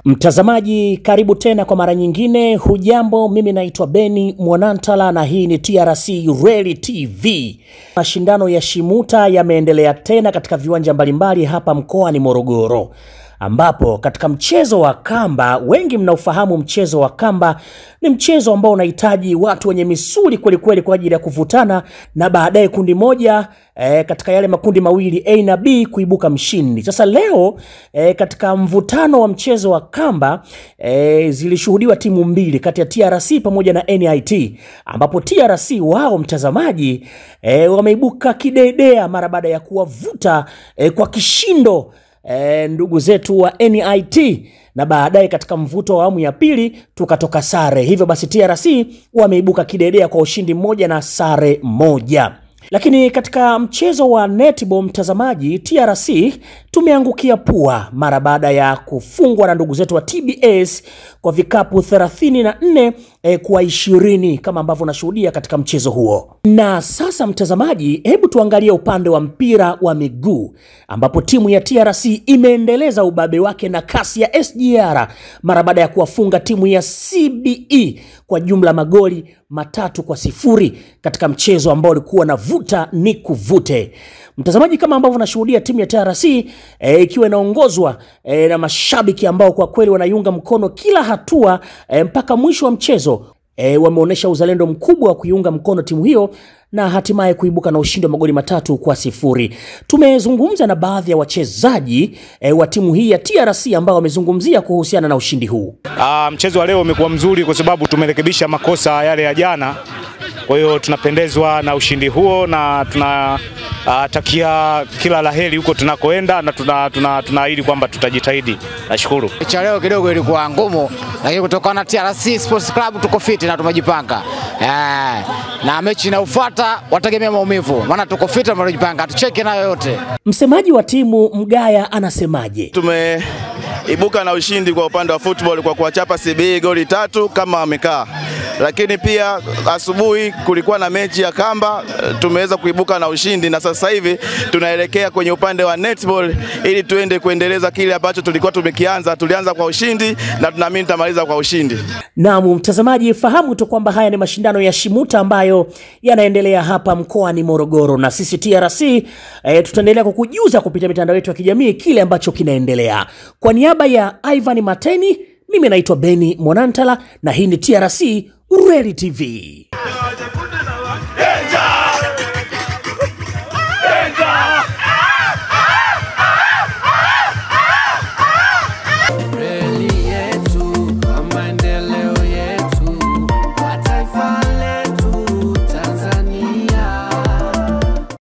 Mtazamaji, karibu tena kwa mara nyingine. Hujambo, mimi naitwa Beni Mwanantala na hii ni TRC Rally TV. Mashindano ya Shimuta yameendelea tena katika viwanja mbalimbali hapa mkoani Morogoro, ambapo katika mchezo wa kamba, wengi mnaofahamu mchezo wa kamba ni mchezo ambao unahitaji watu wenye misuli kweli kweli kwa ajili ya kuvutana na baadaye kundi moja katika yale makundi mawili A na B kuibuka mshindi. Sasa leo katika mvutano wa mchezo wa kamba zilishuhudiwa timu mbili kati ya TRC pamoja na NIT, ambapo TRC wao mtazamaji wameibuka kidedea mara baada ya kuwavuta kwa kishindo ndugu zetu wa NIT, na baadaye katika mvuto wa awamu ya pili tukatoka sare. Hivyo basi TRC wameibuka kidedea kwa ushindi mmoja na sare moja. Lakini katika mchezo wa netball mtazamaji, TRC tumeangukia pua mara baada ya kufungwa na ndugu zetu wa TBS kwa vikapu 34 kwa 20 kama ambavyo unashuhudia katika mchezo huo. Na sasa mtazamaji, hebu tuangalie upande wa mpira wa miguu, ambapo timu ya TRC imeendeleza ubabe wake na kasi ya SGR mara baada ya kuwafunga timu ya CBE kwa jumla magoli 3-0 katika mchezo ambao ulikuwa na vuta ni kuvute. Mtazamaji, kama ambavyo unashuhudia timu ya TRC ikiwa inaongozwa na mashabiki ambao kwa kweli wanaiunga mkono kila hatua mpaka mwisho wa mchezo. Wameonyesha uzalendo mkubwa wa kuiunga mkono timu hiyo na hatimaye kuibuka na ushindi wa magoli 3-0. Tumezungumza na baadhi ya wachezaji wa timu hii ya TRC ambao wamezungumzia kuhusiana na ushindi huu. Mchezo wa leo umekuwa mzuri kwa sababu tumerekebisha makosa yale ya jana. Kwa hiyo tunapendezwa na ushindi huo na tunatakia kila laheri huko tunakoenda, na tunaahidi kwamba tutajitahidi. Nashukuru. Mechi leo kidogo ilikuwa ngumu, lakini kutokana na TRC Sports Club tuko fit na tumejipanga. Na mechi inayofuata wategemea maumivu, maana tuko fit na tumejipanga, tucheke nayo yote. Msemaji wa timu Mgaya anasemaje? Tumeibuka na ushindi kwa upande wa football kwa kuwachapa CBE goli 3 kama wamekaa. Lakini pia asubuhi kulikuwa na mechi ya kamba, tumeweza kuibuka na ushindi, na sasa hivi tunaelekea kwenye upande wa netball ili tuende kuendeleza kile ambacho tulikuwa tumekianza. Tulianza kwa ushindi na tunaamini tutamaliza kwa ushindi. Naam mtazamaji, fahamu tu kwamba haya ni mashindano ya Shimuta ambayo yanaendelea hapa mkoani Morogoro, na sisi TRC tutaendelea kukujuza kupitia mitandao yetu ya kijamii kile ambacho kinaendelea. Kwa niaba ya Ivan Mateni, mimi naitwa Beni Mwanantala na hii ni TRC Rally TV.